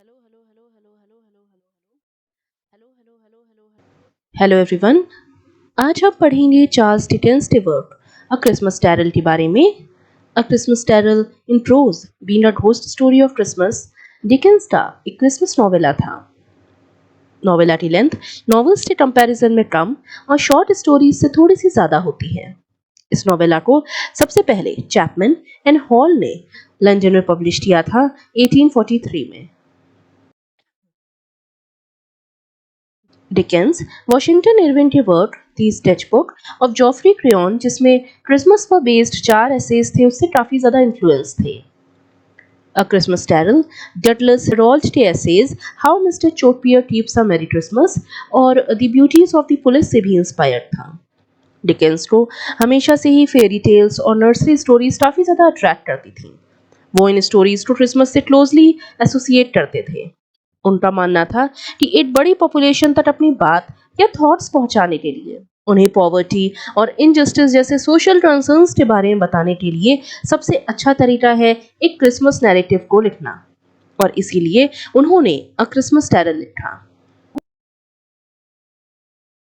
Hello hello hello hello hello hello hello hello hello hello hello hello everyone. आज हम पढ़ेंगे Charles Dickens के work a Christmas carol के बारे में। A Christmas carol in prose being a ghost story of Christmas. Dickens का एक Christmas novella था। नॉवेला की लेंथ नॉवेल्स के कंपैरिजन में कम और शॉर्ट स्टोरीज से थोड़ी सी ज्यादा होती है। इस नॉवेला को सबसे पहले चैपमैन एंड हॉल ने लंदन में पब्लिश किया था 1843 में। डिकेंस वॉशिंगटन इरविन के work the sketchbook of Geoffrey Crayon, जिसमें क्रिसमस पर बेस्ड 4 एसेज थे, उससे काफी ज्यादा इन्फ्लुएंस थे। अ क्रिसमस कैरल, डटलेस हेरोल्ड के essays how mister Chokepear keeps a merry Christmas और the beauties of the police से भी इंस्पायर्ड था। डिकेंस को हमेशा से ही फेरी टेल्स और नर्सरी स्टोरीज काफी ज्यादा अट्रैक्ट करती थी। वो इन स्टोरीज को क्रिसमस से क्लोजली एसोसिएट करते थे। उनका मानना था कि एक बड़ी पॉपुलेशन तक अपनी बात या थॉट्स पहुंचाने के लिए उन्हें पॉवर्टी और इनजस्टिस जैसे सोशल कंसर्न्स के बारे में बताने के लिए सबसे अच्छा तरीका है एक क्रिसमस नैरेटिव को लिखना, और इसीलिए उन्होंने अ क्रिसमस कैरल लिखा।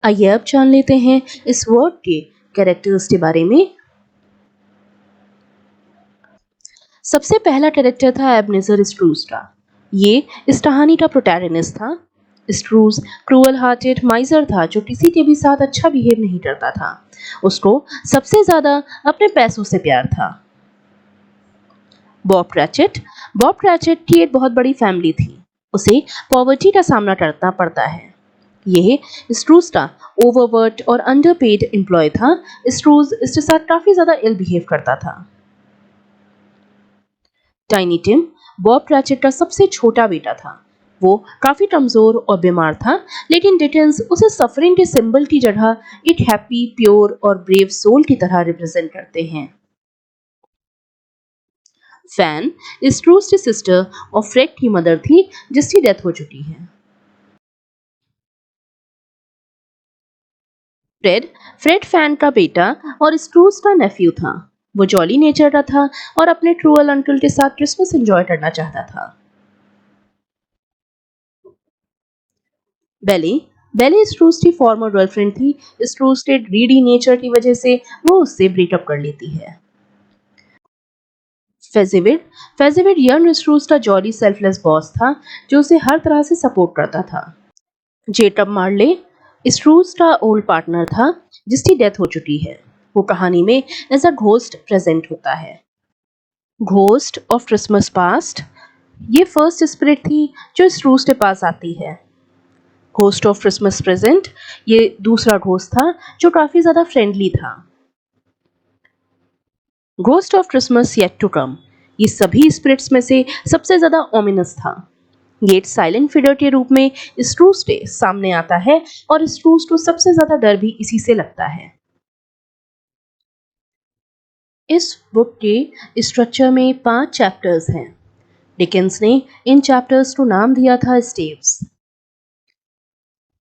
आइए अब जान लेते हैं इस वर्ड के कैरेक्टर्स के बारे में। सबसे पहला कैरेक्टर था एबनेजर स्क्रूज का। ये इस कहानी का प्रोटैगनिस्ट था। स्क्रूज क्रूअल हार्टेड माइजर था जो किसी के भी साथ अच्छा बिहेव नहीं करता था। उसको सबसे ज्यादा अपने पैसों से प्यार था। बॉब क्रैचेट की एक बहुत बड़ी फैमिली थी। उसे पॉवर्टी का सामना करना पड़ता है। यह स्क्रूज का ओवरवर्ट और अंडरपेड एम्प्लॉय था। स्क्रूज इसके साथ काफी ज्यादा इल बिहेव करता था। टाइनी टिम बॉब क्रैचेट का सबसे छोटा बेटा था। वो काफी कमजोर और बीमार था, लेकिन डिकेंस उसे सफरिंग के सिंबल की जगह एक हैप्पी, प्योर और ब्रेव सोल की तरह रिप्रेजेंट करते हैं। फैन स्ट्रूस की सिस्टर और फ्रेड की मदर थी, जिसकी डेथ हो चुकी है। फ्रेड फ्रेड फैन का बेटा और स्ट्रूस का नेफ्यू था। वो जॉली नेचर का था और अपने क्रूअल अंकल के साथ क्रिसमस एंजॉय करना चाहता था। बेली बेली स्ट्रूस की फॉर्मर गर्लफ्रेंड थी। स्ट्रूस के ग्रीडी नेचर की वजह से वो उससे ब्रेकअप कर लेती है। फेजिविड फेजिविड यंग स्ट्रूस का जॉली सेल्फलेस बॉस था, जो उसे हर तरह से सपोर्ट करता था। जेकब मार्ले स्ट्रूस का ओल्ड पार्टनर था, जिसकी डेथ हो चुकी है। वो कहानी में एज अ घोस्ट प्रेजेंट होता है। घोस्ट ऑफ क्रिसमस पास्ट ये फर्स्ट स्पिरिट थी जो स्ट्रूस के पास आती है। घोस्ट ऑफ क्रिसमस प्रेजेंट ये दूसरा घोस्ट था जो काफी ज्यादा फ्रेंडली था। Ghost of Christmas yet to come ये सभी स्पिरिट्स में से सबसे ज्यादा ओमिनस था। ये एक साइलेंट फिगर के रूप में स्ट्रूस के सामने आता है और स्ट्रूस को सबसे ज्यादा डर भी इसी से लगता है। इस बुक के स्ट्रक्चर में 5 चैप्टर्स हैं। डिकेंस ने इन चैप्टर्स को नाम दिया था स्टेव्स।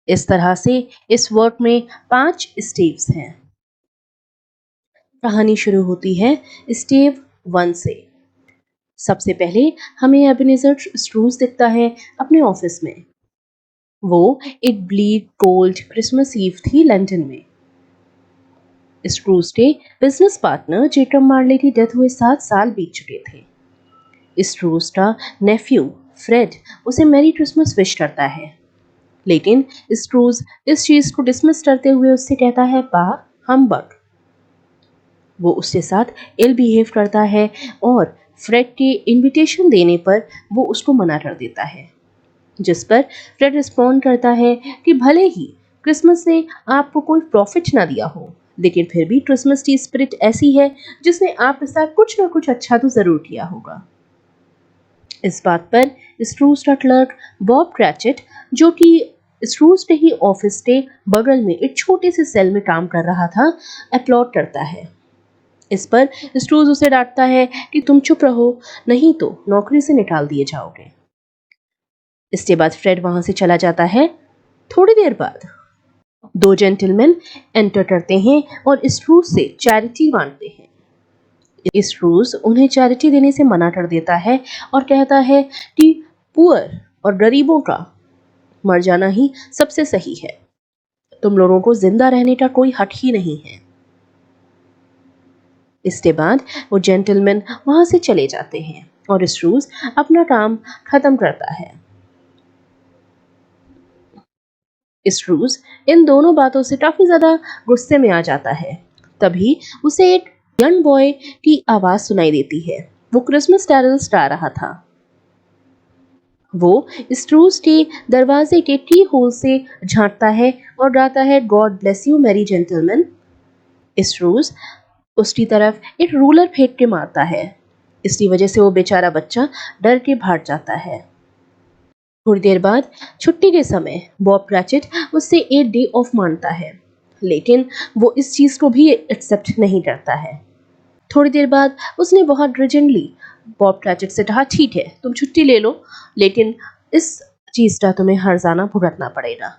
इस तरह से इस वर्क में 5 स्टेव्स हैं। कहानी शुरू होती है स्टेव 1 से। सबसे पहले हमें एबेनेजर स्ट्रूस दिखता है अपने ऑफिस में। वो एक ब्लीड कोल्ड क्रिसमस ईव थी लंदन में। स्ट्रूस के बिजनेस पार्टनर जेकब मार्ले की डेथ हुए 7 साल बीत चुके थे। स्ट्रूस का नेफ्यू फ्रेड उसे मैरी क्रिसमस विश करता है, लेकिन स्ट्रूस इस चीज को डिसमिस करते हुए उससे कहता है पा हम बग। वो उसके साथ इल बिहेव करता है और फ्रेड के इनविटेशन देने पर वो उसको मना कर देता है, जिस पर फ्रेड रिस्पॉन्ड करता है कि भले ही क्रिसमस ने आपको कोई प्रॉफिट ना दिया हो, लेकिन फिर भी क्रिसमस की स्पिरिट ऐसी है जिसने आपके साथ कुछ ना कुछ अच्छा तो जरूर किया होगा। इस बात पर स्ट्रूस का क्लर्क बॉब क्रैचेट, जो कि स्ट्रूस के ही ऑफिस के बगल में एक छोटे से सेल में काम कर रहा था, अपलॉड करता है। इस पर स्ट्रूस उसे डांटता है कि तुम चुप रहो, नहीं तो नौकरी से निकाल दिए जाओगे। इसके बाद फ्रेड वहां से चला जाता है। थोड़ी देर बाद 2 जेंटलमैन एंटर करते हैं और स्ट्रूस से चैरिटी बांटते हैं। स्ट्रूस उन्हें चैरिटी देने से मना कर देता है और कहता है कि पुअर और गरीबों का मर जाना ही सबसे सही है। तुम लोगों को जिंदा रहने का कोई हक ही नहीं है। इसके बाद वो जेंटलमैन वहां से चले जाते हैं और स्ट्रूज अपना काम खत्म करता है। स्ट्रूज इन दोनों बातों से काफी ज्यादा गुस्से में आ जाता है। तभी उसे एक यंग बॉय की आवाज सुनाई देती है। वो क्रिसमस कैरल्स गा रहा था। वो स्ट्रूज के दरवाजे के की होल से झांकता है और गाता है, God bless you merry gentleman. Scrooge उसकी तरफ एक रूलर फेंक के मारता है। इसकी वजह से वो बेचारा बच्चा डर के भाग जाता है। थोड़ी देर बाद छुट्टी के समय बॉब क्रैचेट उससे एक डे ऑफ मांगता है, लेकिन वो इस चीज को भी एक्सेप्ट नहीं करता है। थोड़ी देर बाद उसने बहुत ग्रजेंटली बॉब क्रैचेट से कहा, ठीक है तुम छुट्टी ले लो, लेकिन इस चीज का तुम्हें हर्जाना भुगतना पड़ेगा।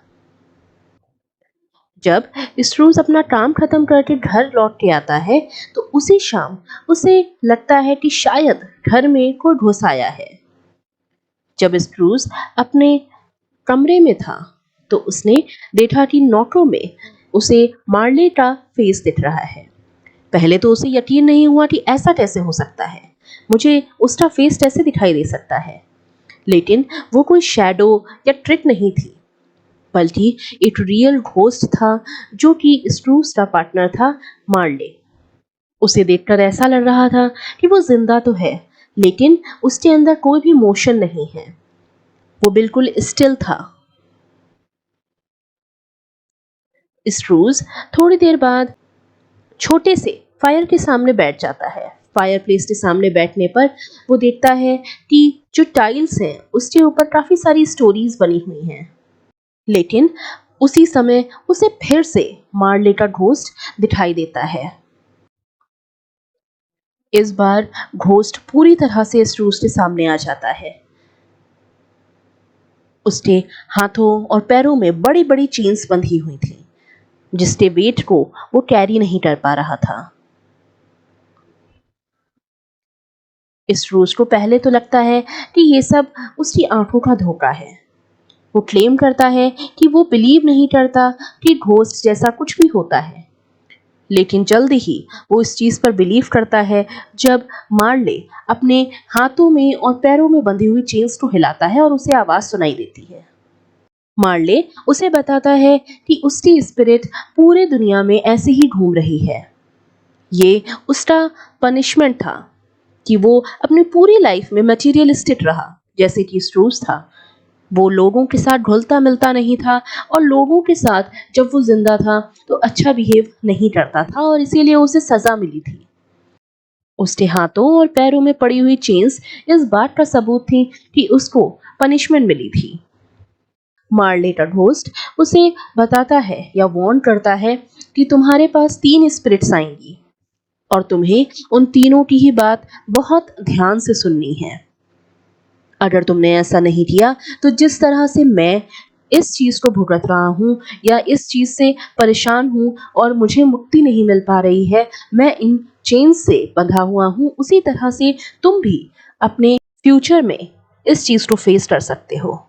जब स्ट्रूज अपना काम खत्म करके घर लौट के आता है तो उसी शाम उसे लगता है कि शायद घर में कोई घुस आया है। जब स्क्रूज अपने कमरे में था तो उसने देखा कि नोटों में उसे मार्ले का फेस दिख रहा है। पहले तो उसे यकीन नहीं हुआ कि ऐसा कैसे हो सकता है, मुझे उसका फेस कैसे दिखाई दे सकता है। लेकिन वो कोई शैडो या ट्रिक नहीं थी, बल्कि एक रियल घोस्ट था जो कि स्क्रूज का पार्टनर था, मार्ले। उसे देखकर ऐसा लग रहा था कि वो जिंदा तो है, लेकिन उसके अंदर कोई भी मोशन नहीं है। वो बिल्कुल स्टिल था। स्ट्रूज थोड़ी देर बाद छोटे से फायर के सामने बैठ जाता है। फायर प्लेस के सामने बैठने पर वो देखता है कि जो टाइल्स हैं उसके ऊपर काफी सारी स्टोरीज बनी हुई हैं। लेकिन उसी समय उसे फिर से मार्ले का घोस्ट दिखाई देता है। इस बार घोस्ट पूरी तरह से स्ट्रूज के सामने आ जाता है। उसके हाथों और पैरों में बड़ी बड़ी चेन्स बंधी हुई थी, जिसके वेट को वो कैरी नहीं कर पा रहा था। इस रोज को पहले तो लगता है कि ये सब उसकी आंखों का धोखा है। वो क्लेम करता है कि वो बिलीव नहीं करता कि घोस्ट जैसा कुछ भी होता है। लेकिन जल्दी ही वो इस चीज पर बिलीव करता है जब मार्ले अपने हाथों में और पैरों में बंधी हुई चेन्स को हिलाता है और उसे आवाज सुनाई देती है। मार्ले उसे बताता है कि उसकी स्पिरिट पूरे दुनिया में ऐसे ही घूम रही है। ये उसका पनिशमेंट था कि वो अपनी पूरी लाइफ में मटीरियलिस्टिक रहा, जैसे कि स्ट्रूज था। वो लोगों के साथ घुलता मिलता नहीं था और लोगों के साथ जब वो जिंदा था तो अच्छा बिहेव नहीं करता था और इसीलिए उसे सजा मिली थी। उसके हाथों और पैरों में पड़ी हुई चेन्स इस बात का सबूत थी कि उसको पनिशमेंट मिली थी। मार्ले का घोस्ट उसे बताता है या वार्न करता है कि तुम्हारे पास 3 स्पिरिट्स आएंगी और तुम्हें उन तीनों की ही बात बहुत ध्यान से सुननी है। अगर तुमने ऐसा नहीं किया तो जिस तरह से मैं इस चीज को भुगत रहा हूँ या इस चीज से परेशान हूँ और मुझे मुक्ति नहीं मिल पा रही है, मैं इन चेन से बंधा हुआ हूँ, उसी तरह से तुम भी अपने फ्यूचर में इस चीज को फेस कर सकते हो।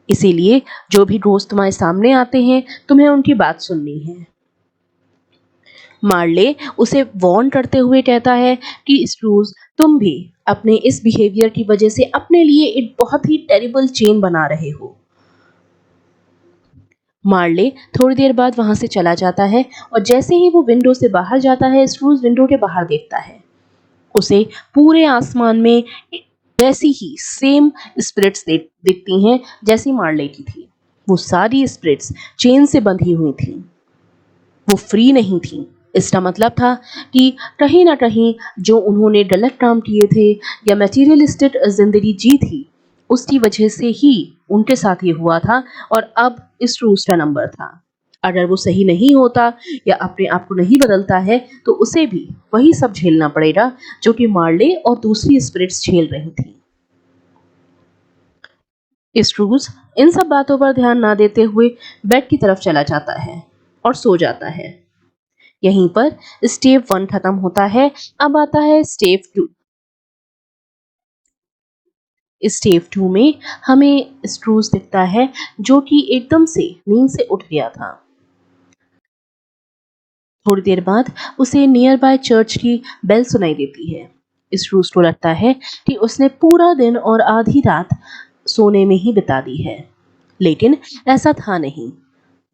इसीलिए जो भी दोस्त तुम्हारे सामने आते हैं तुम्हें उनकी बात सुननी है। मार्ले उसे वार्न करते हुए कहता है कि स्ट्रूज तुम भी अपने इस बिहेवियर की वजह से अपने लिए एक बहुत ही टेरिबल चेन बना रहे हो। मार्ले थोड़ी देर बाद वहां से चला जाता है और जैसे ही वो विंडो से बाहर जाता है स्ट्रूज विंडो के बाहर देखता है। उसे पूरे आसमान में वैसी ही सेम स्पिरिट्स दिखती हैं जैसी मार्ले की थी। वो सारी स्पिरिट्स चेन से बंधी हुई थी, वो फ्री नहीं थी। इसका मतलब था कि कहीं ना कहीं जो उन्होंने गलत काम किए थे या मटेरियलिस्टिक जिंदगी जी थी उसकी वजह से ही उनके साथ ये हुआ था और अब इस रूस का नंबर था। अगर वो सही नहीं होता या अपने आप को नहीं बदलता है तो उसे भी वही सब झेलना पड़ेगा जो कि मार्ले और दूसरी स्पिरिट्स झेल रही थी। स्ट्रूज इन सब बातों पर ध्यान ना देते हुए बेड की तरफ चला जाता है और सो जाता है। यहीं पर स्टेप 1 खत्म होता है। अब आता है स्टेप 2। स्टेप 2 में हमें स्ट्रूज दिखता है जो कि एकदम से नींद से उठ गया था। थोड़ी देर बाद उसे नियर बाय चर्च की बेल सुनाई देती है। स्ट्रूज को लगता है कि उसने पूरा दिन और आधी रात सोने में ही बिता दी है, लेकिन ऐसा था नहीं।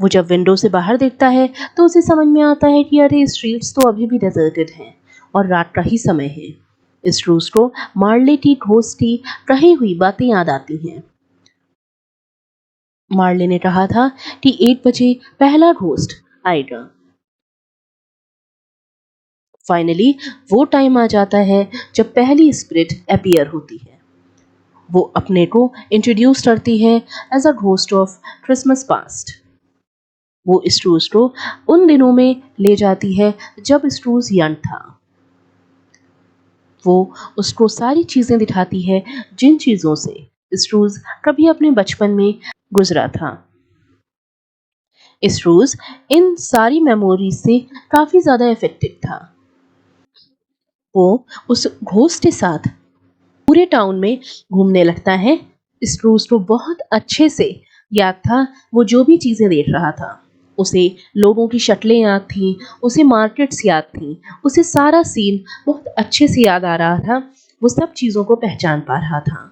वो जब विंडो से बाहर देखता है तो उसे समझ में आता है कि अरे स्ट्रीट्स तो अभी भी डेजर्टेड हैं और रात का ही समय है। स्ट्रूज को मार्ले की घोस्ट की कही हुई बातें याद आती हैं। मार्ले ने कहा था कि 8 बजे पहला घोस्ट आएगा। फाइनली वो टाइम आ जाता है जब पहली स्पिरिट अपीयर होती है। वो अपने को इंट्रोड्यूस करती है as a ghost of Christmas past. वो स्ट्रूज को उन दिनों में ले जाती है जब स्ट्रूज यंग था। वो उसको सारी चीजें दिखाती है जिन चीजों से स्ट्रूज कभी अपने बचपन में गुजरा था। स्ट्रूज इन सारी मेमोरीज से काफी ज्यादा इफेक्टेड था। वो उस घोस्ट के साथ पूरे टाउन में घूमने लगता है। स्क्रूज को बहुत अच्छे से याद था वो जो भी चीजें देख रहा था। उसे लोगों की शक्लें याद थी, उसे मार्केट्स याद थी, उसे सारा सीन बहुत अच्छे से याद आ रहा था। वो सब चीजों को पहचान पा रहा था।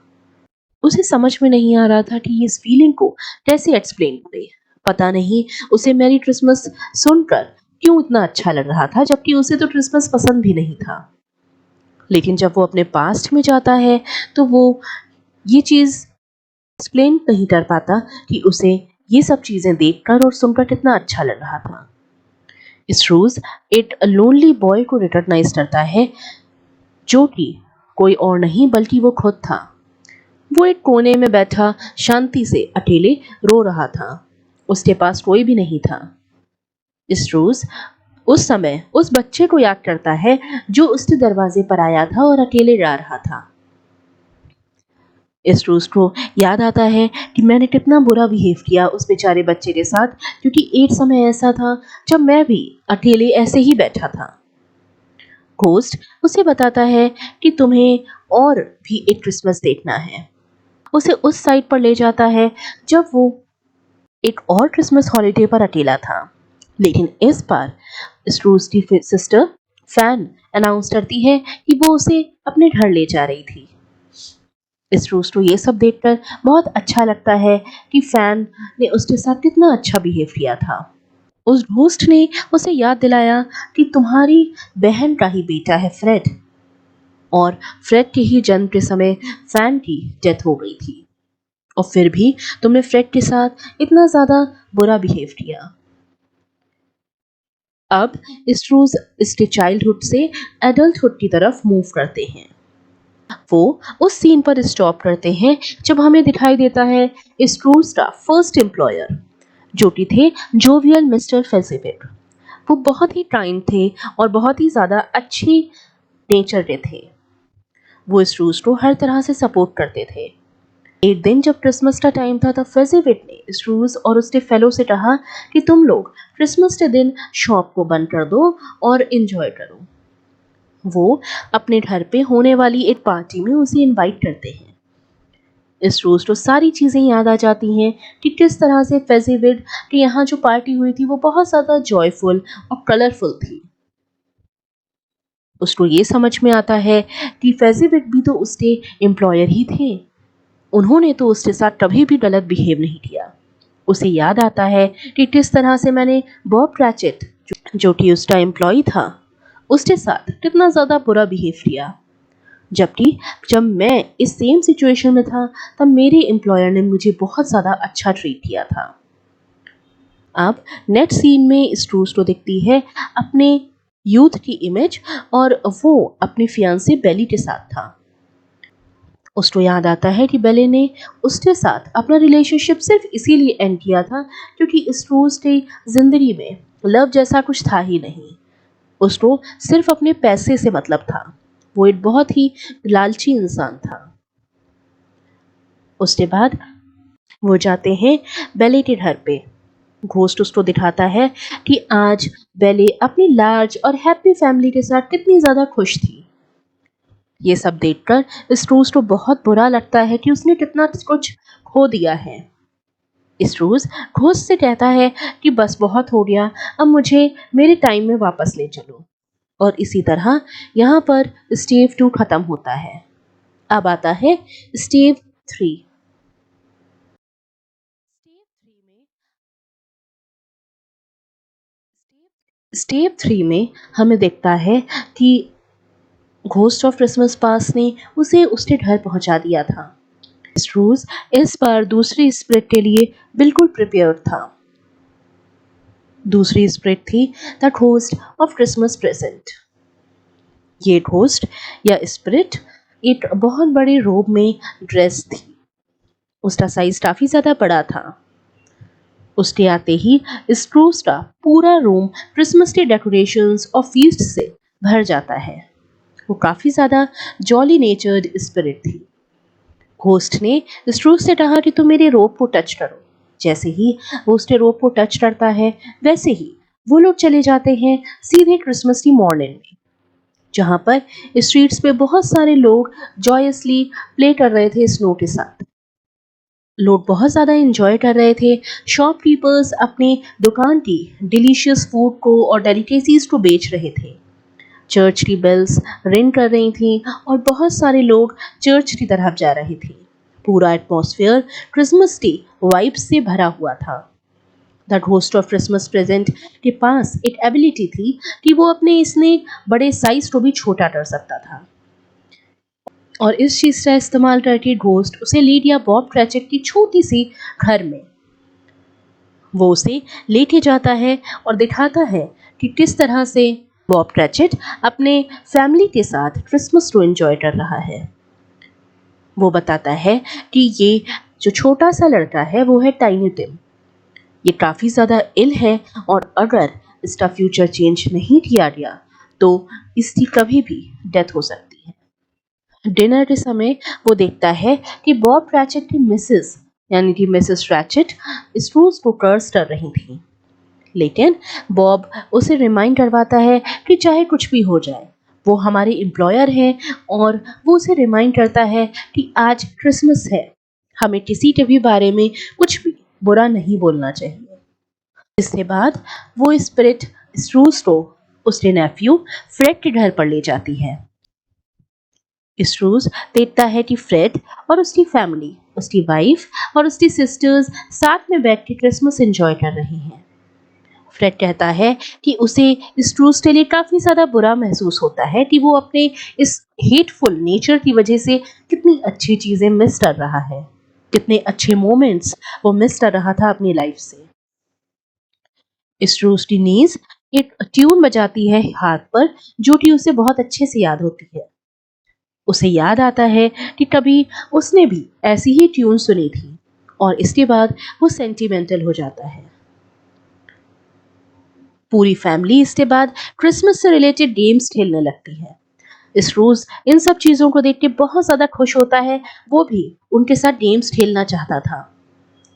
उसे समझ में नहीं आ रहा था कि इस फीलिंग को कैसे एक्सप्लेन करे। पता नहीं उसे मेरी क्रिसमस सुनकर क्यों इतना अच्छा लग रहा था, जबकि उसे तो क्रिसमस पसंद भी नहीं था। लेकिन जब वो अपने पास्ट में जाता है तो वो ये चीज़ एक्सप्लेन नहीं कर पाता कि उसे ये सब चीज़ें देखकर और सुनकर कितना अच्छा लग रहा था। स्ट्रूज एक लोनली बॉय को रिकॉग्नाइज करता है जो कि कोई और नहीं बल्कि वो खुद था। वो एक कोने में बैठा शांति से अकेले रो रहा था। उसके पास कोई भी नहीं था। स्ट्रूज उस समय उस बच्चे को याद करता है जो उसके दरवाजे पर आया था और अकेले जा रहा था। स्ट्रूज को याद आता है कि मैंने कितना बुरा बिहेव किया उस बेचारे बच्चे के साथ, क्योंकि एक समय ऐसा था जब मैं भी अकेले ऐसे ही बैठा था। घोस्ट उसे बताता है कि तुम्हें और भी एक क्रिसमस देखना है। उसे उस साइड पर ले जाता है जब वो एक और क्रिसमस हॉलिडे पर अकेला था। लेकिन इस बार स्ट्रूज की सिस्टर फैन अनाउंस करती है कि वो उसे अपने घर ले जा रही थी। स्ट्रूज को ये सब देखकर बहुत अच्छा लगता है कि फैन ने उसके साथ कितना अच्छा बिहेव किया था। उस घोस्ट ने उसे याद दिलाया कि तुम्हारी बहन का ही बेटा है फ्रेड, और फ्रेड के ही जन्म के समय फैन की डेथ हो गई थी, और फिर भी तुमने फ्रेड के साथ इतना ज्यादा बुरा बिहेव किया। अब स्ट्रूज इसके चाइल्डहुड से एडल्टहुड की तरफ मूव करते हैं। वो उस सीन पर स्टॉप करते हैं जब हमें दिखाई देता है स्क्रूज का फर्स्ट एम्प्लॉयर, जो कि थे जोवियल मिस्टर फेसिफिक। वो बहुत ही काइंड थे और बहुत ही ज़्यादा अच्छी नेचर के थे। वो स्क्रूज को हर तरह से सपोर्ट करते थे। एक दिन जब क्रिसमस का टाइम था तब फेसिफिक ने स्क्रूज और उसके फेलो से कहा कि तुम लोग क्रिसमस के दिन शॉप को बंद कर दो और एंजॉय करो। वो अपने घर पे होने वाली एक पार्टी में उसे इनवाइट करते हैं। इस रोज को सारी चीजें याद आ जाती हैं कि किस तरह से फेजिविड के यहाँ जो पार्टी हुई थी वो बहुत ज्यादा जॉयफुल और कलरफुल थी। उसको ये समझ में आता है कि फेजिविड भी तो उसके एम्प्लॉयर ही थे। उन्होंने तो उसके साथ कभी भी गलत बिहेव नहीं किया। उसे याद आता है कि किस तरह से मैंने बॉब क्रैचेट, जो कि उसका एम्प्लॉय था, उसके साथ कितना ज़्यादा बुरा बिहेव किया, जबकि जब मैं इस सेम सिचुएशन में था तब मेरे एम्प्लॉयर ने मुझे बहुत ज़्यादा अच्छा ट्रीट किया था। अब नेक्स्ट सीन में स्ट्रूज को दिखती है अपने यूथ की इमेज, और वो अपने फियांसे बेली के साथ था। उसको याद आता है कि बेले ने उसके साथ अपना रिलेशनशिप सिर्फ इसीलिए एंड किया था क्योंकि स्ट्रूज की जिंदगी में लव जैसा कुछ था ही नहीं। उसको सिर्फ अपने पैसे से मतलब था। वो एक बहुत ही लालची इंसान था। उसके बाद वो जाते हैं बेले के घर पे। घोस्ट उसको दिखाता है कि आज बेले अपनी लार्ज और हैप्पी फैमिली के साथ कितनी ज्यादा खुश थी। ये सब देखकर स्क्रूज को बहुत बुरा लगता है कि उसने कितना कुछ खो दिया है। स्क्रूज घोस्ट से कहता है कि बस बहुत हो गया, अब मुझे मेरे टाइम में वापस ले चलो। और इसी तरह यहाँ पर स्टेव 2 खत्म होता है। अब आता है स्टेव 3। स्टेप 3 में हमें दिखता है कि घोस्ट ऑफ क्रिसमस पास्ट ने उसे उसके घर पहुंचा दिया था। स्क्रूज इस बार दूसरी स्प्रिट के लिए बिल्कुल प्रिपेयर्ड था। दूसरी स्प्रिट थी the ghost of Christmas present. ये घोस्ट या स्प्रिट एक बहुत बड़े रोब में ड्रेस थी। उसका साइज काफी ज्यादा बड़ा था। उसके आते ही स्क्रूज का पूरा रूम क्रिसमस के डेकोरेशंस और फीस्ट से भर जाता है। वो काफी ज्यादा जॉली नेचर्ड स्पिरिट थी। घोस्ट ने स्क्रूज से कहा कि तुम मेरे रोप को टच करो। जैसे ही वो उसके रोप को टच करता है, वैसे ही वो लोग चले जाते हैं सीधे क्रिसमस की मॉर्निंग में, जहां पर स्ट्रीट्स पे बहुत सारे लोग जॉयसली प्ले कर रहे थे स्नो के साथ। लोग बहुत ज़्यादा एंजॉय कर रहे थे। शॉपकीपर्स अपने दुकान की डिलीशियस फूड को और डेलिकेसीज को बेच रहे थे। चर्च की बेल्स रिंग कर रही थीं और बहुत सारे लोग चर्च की तरफ जा रहे थे। पूरा एटमॉस्फेयर क्रिसमस की वाइब्स से भरा हुआ था। The ghost of Christmas present के पास एक एबिलिटी थी कि वो अपने इसने बड़े साइज को भी छोटा कर सकता था। और इस चीज का इस्तेमाल करके घोस्ट उसे ले गया बॉब क्रेचक की छोटी सी घर में। वो उसे लेके जाता है और दिखाता है कि किस तरह से बॉब क्रेचक अपने फैमिली के साथ क्रिसमस को एंजॉय कर रहा है। वो बताता है कि ये जो छोटा सा लड़का है वो है टाइनी टिम। ये काफी ज्यादा इल है और अगर इसका फ्यूचर चेंज नहीं किया गया तो इसकी कभी भी डेथ हो सकती है। डिनर के समय वो देखता है कि बॉब क्रैचेट की मिसेस यानी कि मिसेस क्रैचेट स्क्रूज को कर्स कर रही थी। लेकिन बॉब उसे रिमाइंड करवाता है कि चाहे कुछ भी हो जाए, वो हमारे एम्प्लॉयर हैं और वो उसे रिमाइंड करता है कि आज क्रिसमस है, हमें किसी के भी बारे में कुछ भी बुरा नहीं बोलना चाहिए। इसके बाद वो स्पिरिट स्क्रूज को उसके नेफ्यू फ्रेड के घर पर ले जाती है। स्क्रूज देखता है कि फ्रेड और उसकी फैमिली, उसकी वाइफ और उसकी सिस्टर्स साथ में बैठ के क्रिसमस एंजॉय कर रही हैं। फ्रेड कहता है कि उसे स्क्रूज के लिए काफी ज्यादा बुरा महसूस होता है कि वो अपने इस हेटफुल नेचर की वजह से कितनी अच्छी चीजें मिस कर रहा है, कितने अच्छे मोमेंट्स वो मिस कर रहा था अपनी लाइफ से। स्क्रूज की नीज एक ट्यून बजाती है हाथ पर, जो कि उसे बहुत अच्छे से याद होती है। उसे याद आता है कि कभी उसने भी ऐसी ही ट्यून सुनी थी और इसके बाद वो सेंटिमेंटल हो जाता है। पूरी फैमिली इसके बाद क्रिसमस से रिलेटेड गेम्स खेलने लगती है। इस रोज इन सब चीजों को देख के बहुत ज्यादा खुश होता है। वो भी उनके साथ गेम्स खेलना चाहता था,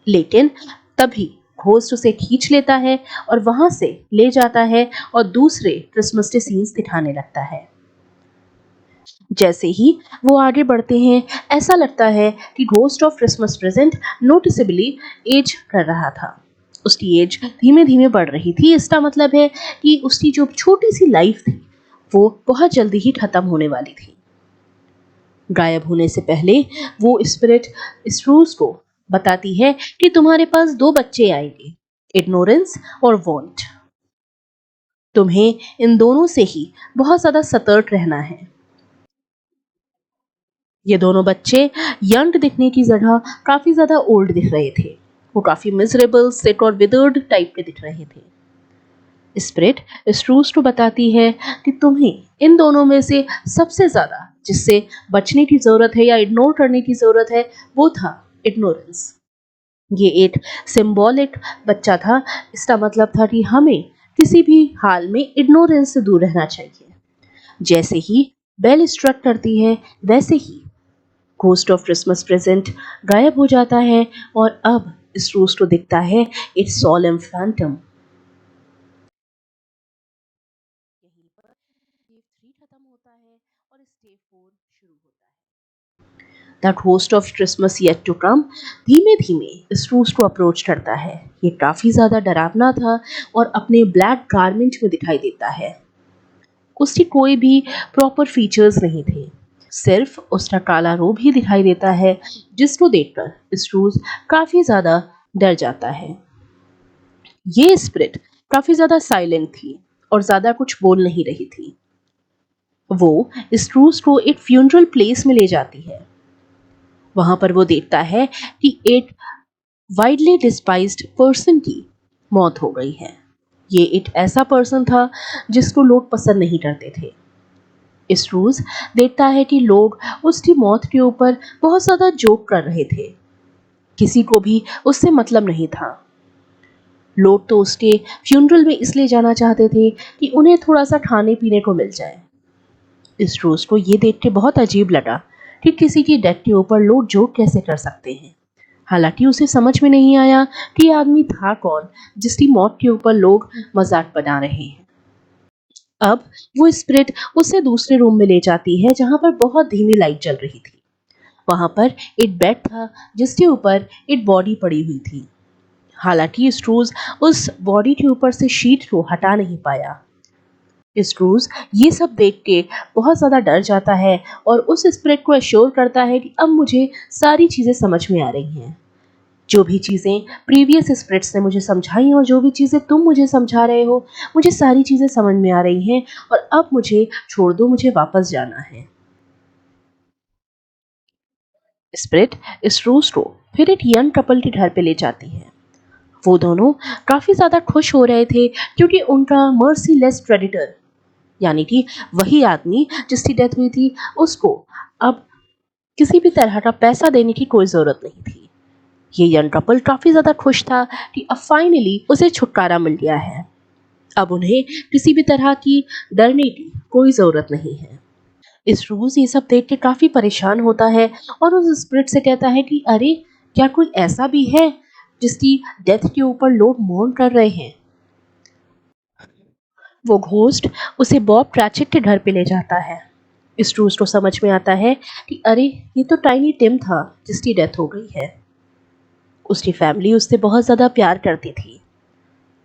लेकिन तभी घोस्ट उसे खींच लेता है और वहां से ले जाता है और दूसरे क्रिसमस के सीन्स दिखाने लगता है। जैसे ही वो आगे बढ़ते हैं, ऐसा लगता है कि ghost of Christmas present noticeably age कर रहा था। उसकी एज धीमे धीमे बढ़ रही थी। इसका मतलब है कि उसकी जो छोटी सी लाइफ थी वो बहुत जल्दी ही खत्म होने वाली थी। गायब होने से पहले वो स्पिरिट स्क्रूज को बताती है कि तुम्हारे पास दो बच्चे आएंगे, इग्नोरेंस और वॉन्ट। तुम्हें इन दोनों से ही बहुत ज्यादा सतर्क रहना है। ये दोनों बच्चे यंग दिखने की जगह काफी ज्यादा ओल्ड दिख रहे थे। वो काफी मिजरेबल, सिक और विदर्ड टाइप के दिख रहे थे। स्पिरिट स्ट्रूस को बताती है कि तुम्हें इन दोनों में से सबसे ज्यादा जिससे बचने की जरूरत है या इग्नोर करने की जरूरत है वो था इग्नोरेंस। ये एक सिंबॉलिक बच्चा था। इसका मतलब था कि हमें किसी भी हाल में इग्नोरेंस से दूर रहना चाहिए। जैसे ही बेल स्ट्रक करती है, वैसे ही घोस्ट ऑफ क्रिसमस प्रेजेंट गायब हो जाता है और अब स्ट्रूस को दिखता है एक सोलम फैंटम। यहीं पर स्टेप 3 खत्म होता है और step 4 the ghost of Christmas yet to come धीमे धीमे स्क्रूज को अप्रोच करता है। ये काफी ज्यादा डरावना था और अपने ब्लैक गारमेंट में दिखाई देता है। उसकी कोई भी प्रॉपर फीचर्स नहीं थे, सिर्फ उसका काला रूप ही दिखाई देता है, जिसको देखकर स्क्रूज काफी ज्यादा डर जाता है। ये स्पिरिट काफी ज्यादा साइलेंट थी और ज्यादा कुछ बोल नहीं रही थी। वो स्क्रूज को एक फ्यूनरल प्लेस में ले जाती है। वहां पर वो देखता है कि एक वाइडली डिस्पाइज्ड पर्सन की मौत हो गई है। ये एक ऐसा पर्सन था जिसको लोग पसंद नहीं करते थे। स्क्रूज देखता है कि लोग उसकी मौत के ऊपर बहुत ज्यादा जोक कर रहे थे। किसी को भी उससे मतलब नहीं था। लोग तो उसके फ्यूनरल में इसलिए जाना चाहते थे कि उन्हें थोड़ा सा खाने पीने को मिल जाए। इस रोज को ये देख के बहुत अजीब लगा कि किसी की डेथ के ऊपर लोग जोक कैसे कर सकते हैं। हालांकि उसे समझ में नहीं आया कि ये आदमी था कौन जिसकी मौत के ऊपर लोग मजाक बना रहे हैं। अब वो स्पिरिट उसे दूसरे रूम में ले जाती है जहां पर बहुत धीमी लाइट जल रही थी। वहां पर एक बेड था जिसके ऊपर एक बॉडी पड़ी हुई थी। हालांकि स्ट्रूज उस बॉडी के ऊपर से शीट को हटा नहीं पाया। स्क्रूज ये सब देख के बहुत ज़्यादा डर जाता है और उस स्पिरिट को एश्योर करता है कि अब मुझे सारी चीज़ें समझ में आ रही हैं। जो भी चीज़ें प्रीवियस स्पिरिट्स ने मुझे समझाई और जो भी चीज़ें तुम मुझे समझा रहे हो, मुझे सारी चीज़ें समझ में आ रही हैं और अब मुझे छोड़ दो, मुझे वापस जाना है। स्पिरिट स्क्रूज को फिर एक यंग कपल के घर पे ले जाती है। वो दोनों काफ़ी ज़्यादा खुश हो रहे थे क्योंकि उनका मर्सीलेस प्रेडिटर यानी कि वही आदमी जिसकी डेथ हुई थी, उसको अब किसी भी तरह का पैसा देने की कोई ज़रूरत नहीं थी। ये यंग कपल काफ़ी ज़्यादा खुश था कि अब फाइनली उसे छुटकारा मिल गया है। अब उन्हें किसी भी तरह की डरने की कोई ज़रूरत नहीं है। इस रोज़ ये सब देख के काफ़ी परेशान होता है और उस स्पिरिट से कहता है कि अरे, क्या कोई ऐसा भी है जिसकी डेथ के ऊपर लोग मौन कर रहे हैं। वो घोस्ट उसे बॉब क्रैचेट के घर पे ले जाता है। इस रूस को समझ में आता है कि अरे, ये तो टाइनी टिम था जिसकी डेथ हो गई है। उसकी फैमिली उससे बहुत ज़्यादा प्यार करती थी।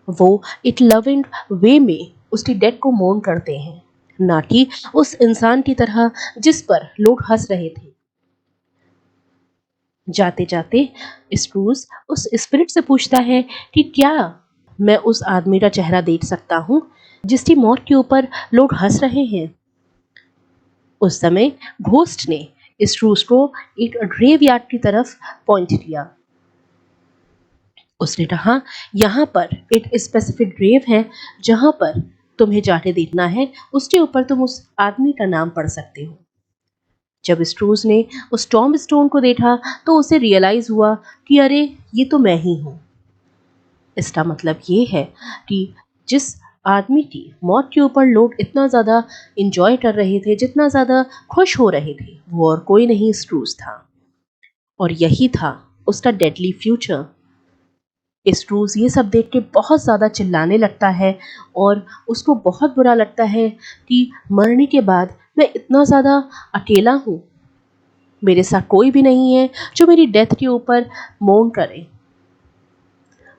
वो एक लविंग वे में उसकी डेथ को मोurn करते हैं, ना कि उस इंसान की तरह जिस पर लोग हंस रहे थे। जाते जाते स्क्रूज उस स्पिरिट से पूछता है कि क्या मैं उस आदमी का चेहरा देख सकता हूँ जिसकी मौत के ऊपर लोग हंस रहे हैं। उस समय घोस्ट ने स्क्रूज को एक ग्रेवयार्ड की तरफ पॉइंट किया। उसने कहा, यहाँ पर एक स्पेसिफिक ग्रेव है जहाँ पर तुम्हें जाके देखना है, उसके ऊपर तुम उस आदमी का नाम पढ़ सकते हो। जब स्क्रूज ने उस टॉम स्टोन को देखा तो उसे रियलाइज हुआ कि अरे, ये तो मैं ही हूँ। इसका मतलब ये है कि जिस आदमी की मौत के ऊपर लोग इतना ज़्यादा इंजॉय कर रहे थे, जितना ज़्यादा खुश हो रहे थे, वो और कोई नहीं स्क्रूज था और यही था उसका डेडली फ्यूचर। स्क्रूज ये सब देख के बहुत ज़्यादा चिल्लाने लगता है और उसको बहुत बुरा लगता है कि मरने के बाद मैं इतना ज़्यादा अकेला हूँ। मेरे साथ कोई भी नहीं है जो मेरी डेथ के ऊपर मौन करे।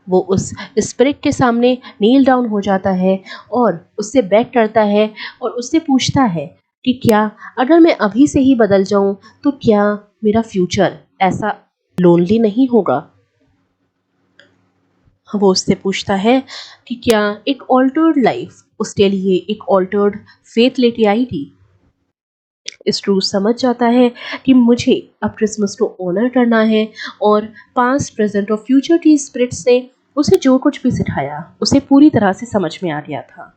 वो उस स्पिरिट के सामने नील डाउन हो जाता है और उससे बेग करता है और उससे पूछता है कि क्या अगर मैं अभी से ही बदल जाऊं तो क्या मेरा फ्यूचर ऐसा लोनली नहीं होगा। वो उससे पूछता है कि क्या एक ऑल्टर्ड लाइफ उसके लिए एक ऑल्टर्ड फेथ लेके आएगी। स्क्रूज समझ जाता है कि मुझे अब क्रिसमस को ऑनर करना है और पास्ट प्रेजेंट और फ्यूचर की स्पिरिट्स ने उसे जो कुछ भी सिखाया उसे पूरी तरह से समझ में आ गया था।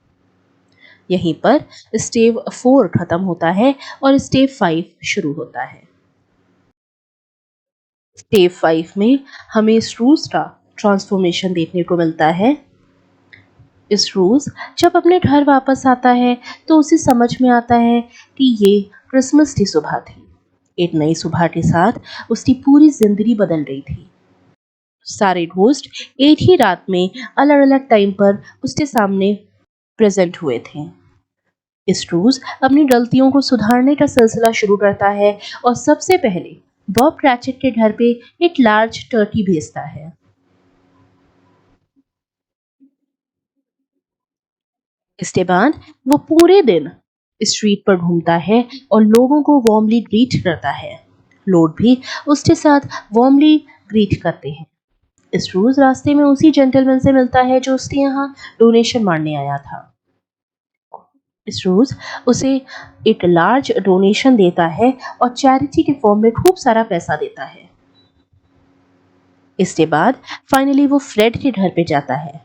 यहीं पर स्टेव 4 खत्म होता है और स्टेव 5 शुरू होता है। स्टेव 5 में हमें स्क्रूज का ट्रांसफॉर्मेशन देखने को मिलता है। इस रोज जब अपने घर वापस आता है तो उसे समझ में आता है कि ये क्रिसमस की सुबह थी। एक नई सुबह के साथ उसकी पूरी जिंदगी बदल रही थी। सारे घोस्ट एक ही रात में अलग अलग टाइम पर उसके सामने प्रेजेंट हुए थे। इस रोज अपनी गलतियों को सुधारने का सिलसिला शुरू करता है और सबसे पहले बॉब क्रैचेट के घर पे एक लार्ज टर्की भेजता है। इसके बाद वो पूरे दिन स्ट्रीट पर घूमता है और लोगों को वार्मली ग्रीट करता है। लोग भी उसके साथ वार्मली ग्रीट करते हैं। स्ट्रूज रास्ते में उसी जेंटलमैन से मिलता है जो उसके यहाँ डोनेशन मांगने आया था। स्ट्रूज उसे एक लार्ज डोनेशन देता है और चैरिटी के फॉर्म में खूब सारा पैसा देता है। इसके बाद फाइनली वो फ्रेड के घर पे जाता है।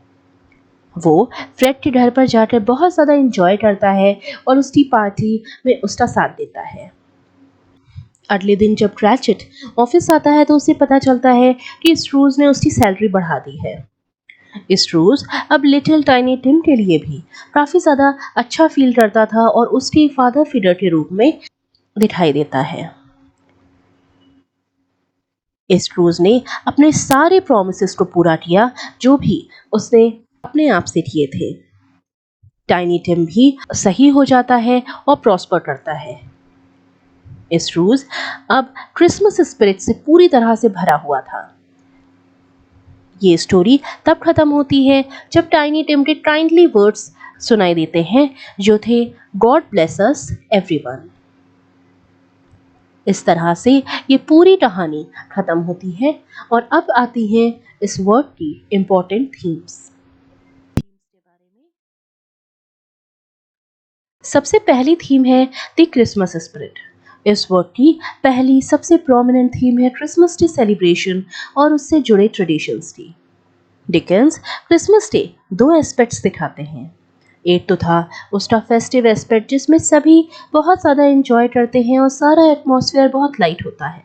वो फ्रेड के घर पर जाकर बहुत ज़्यादा एंजॉय करता है और उसकी पार्टी में उसका साथ देता है। अगले दिन जब क्रैचेट ऑफिस आता है तो उसे पता चलता है कि स्ट्रूज ने उसकी सैलरी बढ़ा दी है। स्ट्रूज अब लिटिल टाइनी टिम के लिए भी काफ़ी ज़्यादा अच्छा फील करता था और उसके फादर फिगर के रूप में दिखाई देता है। स्क्रूज ने अपने सारे प्रॉमिसेस को पूरा किया जो भी उसने अपने आप से किए थे। टाइनी टिम भी सही हो जाता है और प्रॉस्पर करता है। स्क्रूज अब क्रिसमस स्पिरिट से पूरी तरह से भरा हुआ था। ये स्टोरी तब खत्म होती है जब टाइनी टिम के काइंडली वर्ड्स सुनाई देते हैं जो थे गॉड ब्लेस अस एवरीवन। इस तरह से ये पूरी कहानी खत्म होती है और अब आती है इस वर्क की इम्पोर्टेंट थीम्स। सबसे पहली थीम है द क्रिसमस स्पिरिट। इस वर्क की पहली सबसे प्रोमिनेंट थीम है क्रिसमस डे सेलिब्रेशन और उससे जुड़े ट्रेडिशंस की। डिकेंस क्रिसमस डे दो एस्पेक्ट्स दिखाते हैं। एक तो था उसका फेस्टिव एस्पेक्ट जिसमें सभी बहुत ज़्यादा एंजॉय करते हैं और सारा एटमॉस्फेयर बहुत लाइट होता है।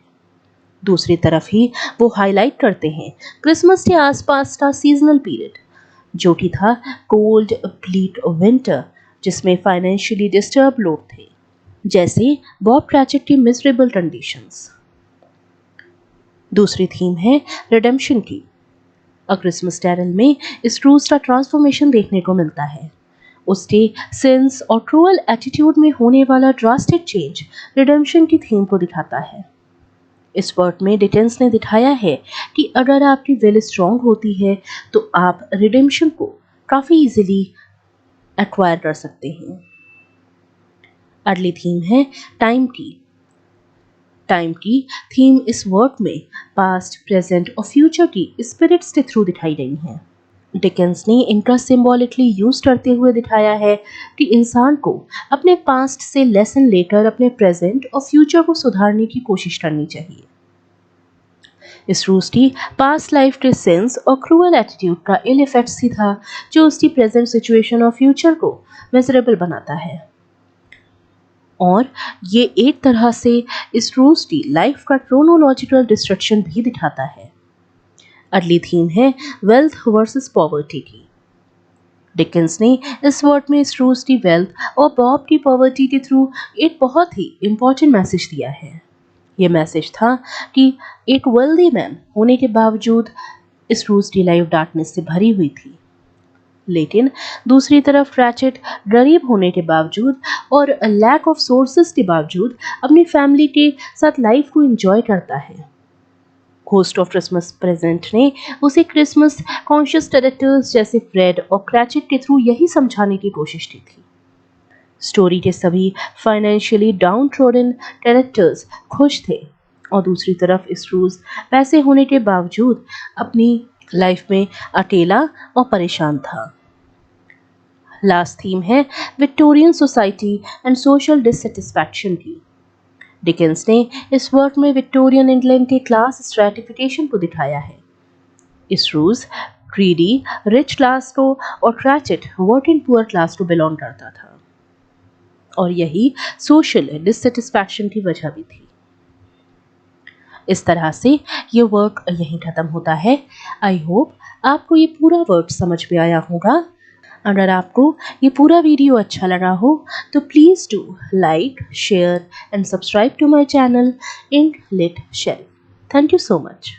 दूसरी तरफ ही वो हाईलाइट करते हैं क्रिसमस के आसपास का सीजनल पीरियड जो कि था कोल्ड ब्लीक विंटर जिसमें फाइनेंशियली डिस्टर्ब लोग थे जैसे बॉब क्रैचेट की मिजरेबल कंडीशंस। दूसरी थीम है रिडेम्पशन की। अ क्रिसमस कैरल में स्क्रूज का ट्रांसफॉर्मेशन देखने को मिलता है। उसके सिंस और क्रूअल एटीट्यूड में होने वाला ड्रास्टिक चेंज रिडेम्पशन की थीम को दिखाता है। इस वर्क में डिटेंस ने दिखाया है कि अगर आपकी विल स्ट्रांग होती है तो आप रिडेम्पशन को काफ़ी इजीली एक्वायर कर सकते हैं। अगली थीम है टाइम की। टाइम की थीम इस वर्क में पास्ट प्रेजेंट और फ्यूचर की स्पिरिट्स के थ्रू दिखाई गई हैं। डिकेंस ने इनका सिंबॉलिकली यूज करते हुए दिखाया है कि इंसान को अपने पास्ट से लेसन लेकर अपने प्रेजेंट और फ्यूचर को सुधारने की कोशिश करनी चाहिए। इस रूस की पास्ट लाइफ के सेंस और क्रूअल एटीट्यूड का इल इफेक्ट ही था जो उसकी प्रेजेंट सिचुएशन और फ्यूचर को मिजरेबल बनाता है। और ये एक तरह से इस रूस की लाइफ का क्रोनोलॉजिकल डिस्ट्रक्शन भी दिखाता है। अगली थीम है वेल्थ वर्सेस पॉवर्टी की। डिकेंस ने इस वर्क में स्ट्रूज की वेल्थ और बॉब की पॉवर्टी के थ्रू एक बहुत ही इम्पोर्टेंट मैसेज दिया है। ये मैसेज था कि एक वेल्दी मैन होने के बावजूद स्ट्रूज की लाइफ डार्कनेस से भरी हुई थी, लेकिन दूसरी तरफ क्रैचेट गरीब होने के बावजूद और लैक ऑफ सोर्सेस के बावजूद अपनी फैमिली के साथ लाइफ को एंजॉय करता है। घोस्ट ऑफ क्रिसमस प्रेजेंट ने उसे क्रिसमस कॉन्शियस कैरेक्टर्स जैसे फ्रेड और क्रैचेट के थ्रू यही समझाने की कोशिश की थी। स्टोरी के सभी फाइनेंशियली डाउन ट्रोडन कैरेक्टर्स खुश थे और दूसरी तरफ स्ट्रूज पैसे होने के बावजूद अपनी लाइफ में अकेला और परेशान था। लास्ट थीम है Victorian society and social dissatisfaction की। डिकेंस ने इस वर्क में विक्टोरियन इंग्लैंड के क्लास स्ट्रैटिफिकेशन को दिखाया है। स्ट्रूज ग्रीडी रिच क्लास को और क्रैचेट वर्किंग पुअर क्लास को बिलोंग करता था और यही सोशल डिससेटिस्फैक्शन की वजह भी थी। इस तरह से ये वर्क यहीं खत्म होता है। आई होप आपको ये पूरा वर्क समझ में आया होगा। अगर आपको ये पूरा वीडियो अच्छा लगा हो तो please do like share and subscribe to my channel ink lit shell. Thank you so much.